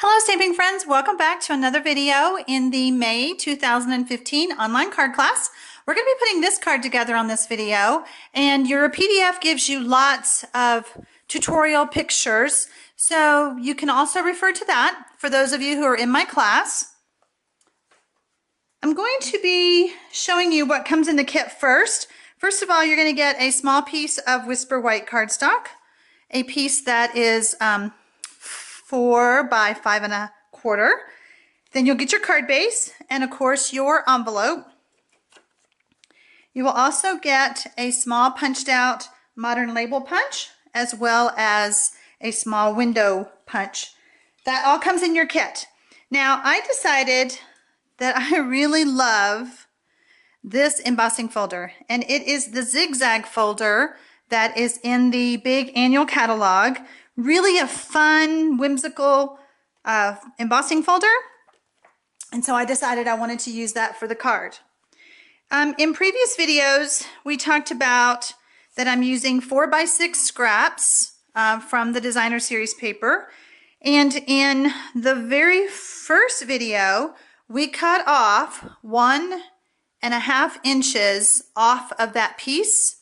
Hello Stamping friends, welcome back to another video in the May 2015 online card class. We're going to be putting this card together on this video, and your PDF gives you lots of tutorial pictures, so you can also refer to that for those of you who are in my class. I'm going to be showing you what comes in the kit first. First of all, you're going to get a small piece of Whisper White cardstock, a piece that is 4 by 5 1/4. Then you'll get your card base and of course your envelope. You will also get a small punched out modern label punch as well as a small window punch. That all comes in your kit. Now I decided that I really love this embossing folder, and it is the zigzag folder that is in the big annual catalog. Really a fun, whimsical embossing folder. And so I decided I wanted to use that for the card. In previous videos, we talked about that I'm using 4 by 6 scraps from the designer series paper. And in the very first video, we cut off 1.5 inches off of that piece.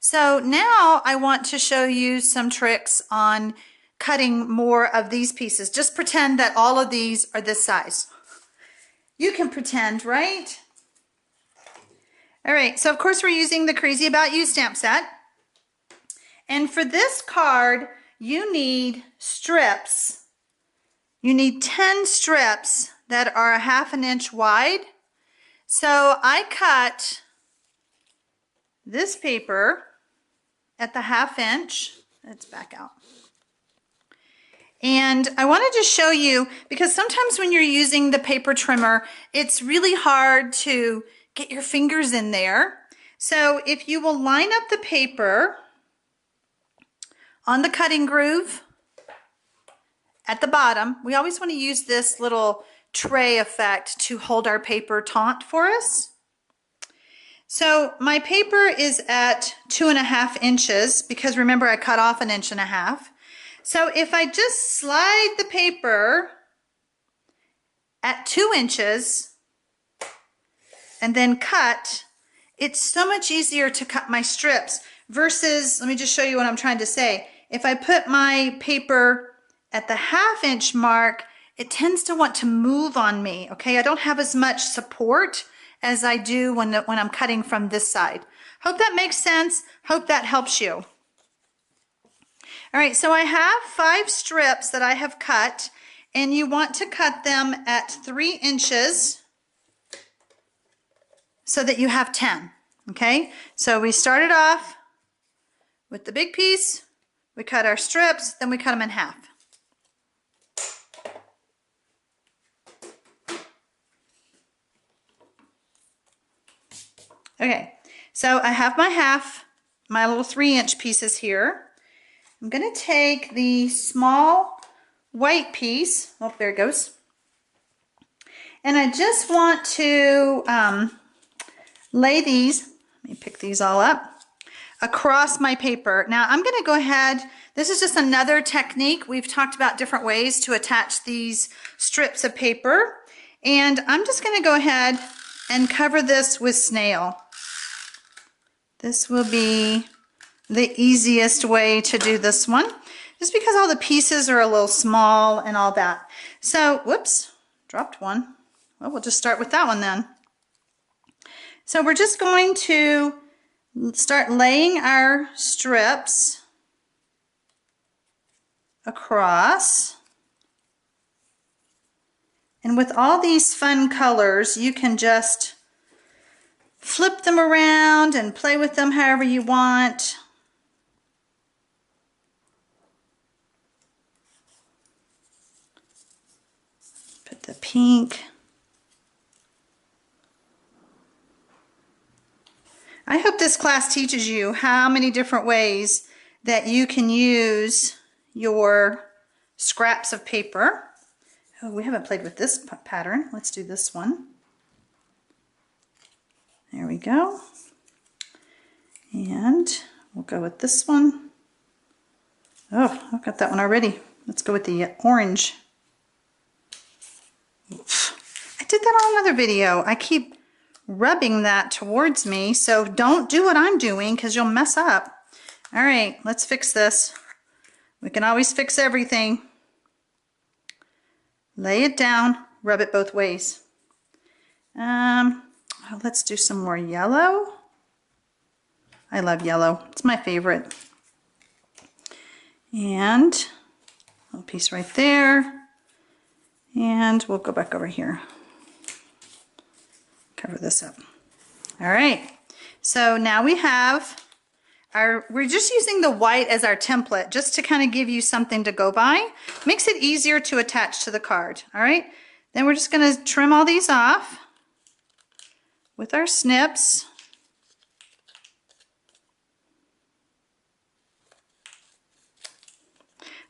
So now I want to show you some tricks on cutting more of these pieces. Just pretend that all of these are this size. You can pretend, right? All right, so of course we're using the Crazy About You stamp set. And for this card, you need strips. You need 10 strips that are 1/2 inch wide. So I cut this paper at the 1/2 inch. Let's back out. And I wanted to show you, because sometimes when you're using the paper trimmer, it's really hard to get your fingers in there. So if you will line up the paper on the cutting groove at the bottom, we always want to use this little tray effect to hold our paper taut for us. So my paper is at 2.5 inches because remember I cut off 1.5 inches. So if I just slide the paper at 2 inches and then cut, it's so much easier to cut my strips versus, let me just show you what I'm trying to say. If I put my paper at the 1/2 inch mark, it tends to want to move on me, okay? I don't have as much support as I do when I'm cutting from this side. Hope that makes sense. Hope that helps you. All right, so I have 5 strips that I have cut, and you want to cut them at 3 inches so that you have 10, okay? So we started off with the big piece, we cut our strips, then we cut them in half. Okay, so I have my little 3-inch pieces here. I'm going to take the small white piece, oh there it goes, and I just want to lay these, let me pick these all up, across my paper. Now I'm going to go ahead, this is just another technique. We've talked about different ways to attach these strips of paper, and I'm just going to go ahead and cover this with snail. This will be the easiest way to do this one, just because all the pieces are a little small and all that. So, whoops, dropped one. Well, we'll just start with that one then. So we're just going to start laying our strips across. And with all these fun colors, you can just flip them around and play with them however you want. Put the pink. I hope this class teaches you how many different ways that you can use your scraps of paper. Oh, we haven't played with this pattern. Let's do this one. There we go. And we'll go with this one. Oh, I've got that one already. Let's go with the orange. did that on another video. I keep rubbing that towards me, so don't do what I'm doing because you'll mess up. All right, let's fix this. We can always fix everything. Lay it down, rub it both ways. Let's do some more yellow. I love yellow. It's my favorite. And a little piece right there. And we'll go back over here. Cover this up. All right. So now we have we're just using the white as our template just to kind of give you something to go by. Makes it easier to attach to the card. All right. Then we're just going to trim all these off with our snips.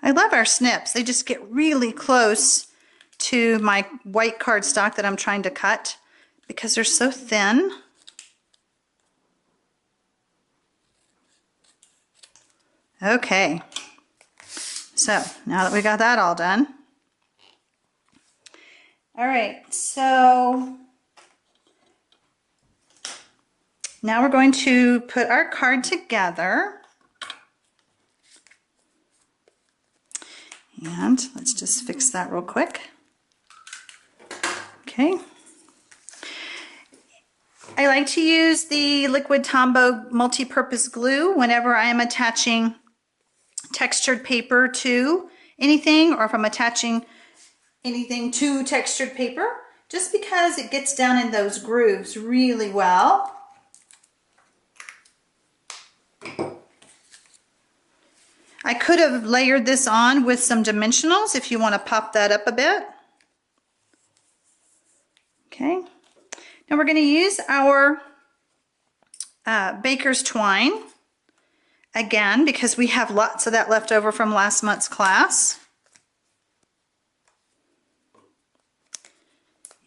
I love our snips. They just get really close to my white cardstock that I'm trying to cut because they're so thin. Okay, so now that we got that all done, all right, so now we're going to put our card together. And let's just fix that real quick. Okay. I like to use the Liquid Tombow multi-purpose glue whenever I am attaching textured paper to anything, or if I'm attaching anything to textured paper, just because it gets down in those grooves really well. I could have layered this on with some dimensionals if you want to pop that up a bit. Okay, now we're going to use our baker's twine again because we have lots of that left over from last month's class.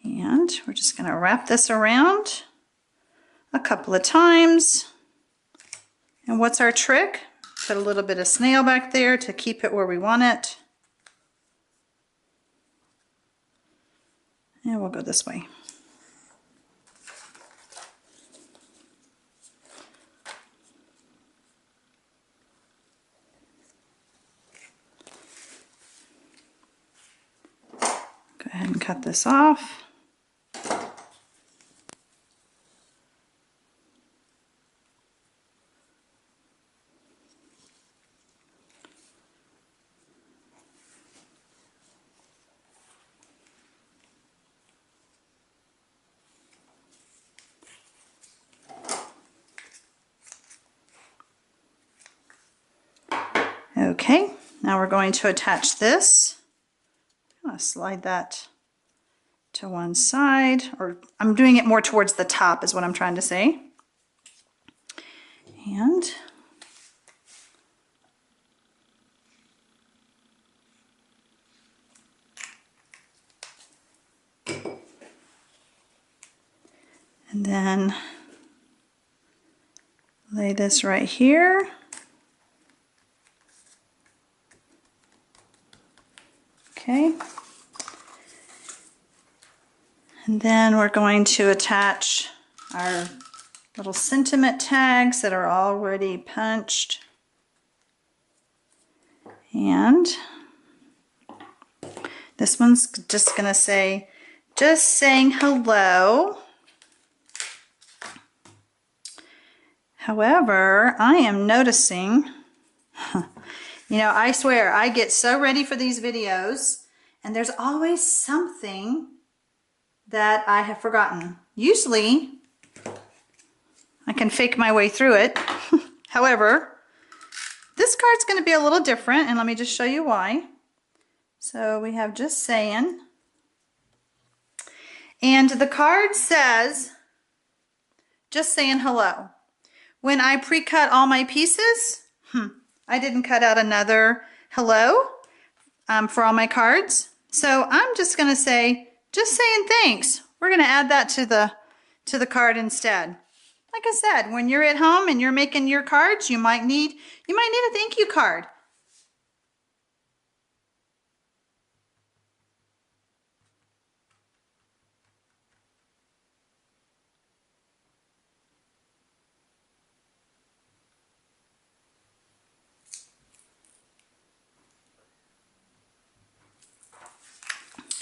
And we're just going to wrap this around a couple of times. And what's our trick? Put a little bit of snail back there to keep it where we want it. And we'll go this way. Go ahead and cut this off. Okay, now we're going to attach this. I'm going to slide that to one side, or I'm doing it more towards the top is what I'm trying to say. And then lay this right here. Okay. And then we're going to attach our little sentiment tags that are already punched. And this one's just going to say, just saying hello. However, I am noticing, you know, I swear I get so ready for these videos and there's always something that I have forgotten. Usually I can fake my way through it. However, this card's going to be a little different, and let me just show you why. So we have just saying, and the card says just saying hello. When I pre-cut all my pieces, I didn't cut out another hello for all my cards. So I'm just going to say, just saying thanks. We're going to add that to the card instead. Like I said, when you're at home and you're making your cards, you might need a thank you card.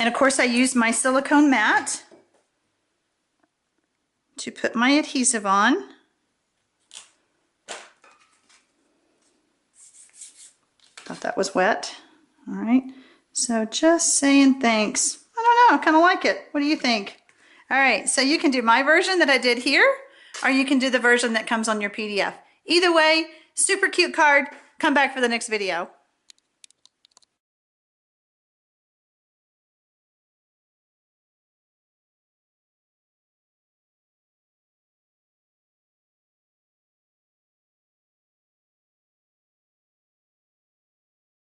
And of course I used my silicone mat to put my adhesive on. Thought that was wet. All right, so just saying thanks. I don't know, I kind of like it. What do you think? All right, so you can do my version that I did here, or you can do the version that comes on your PDF. Either way, super cute card. Come back for the next video.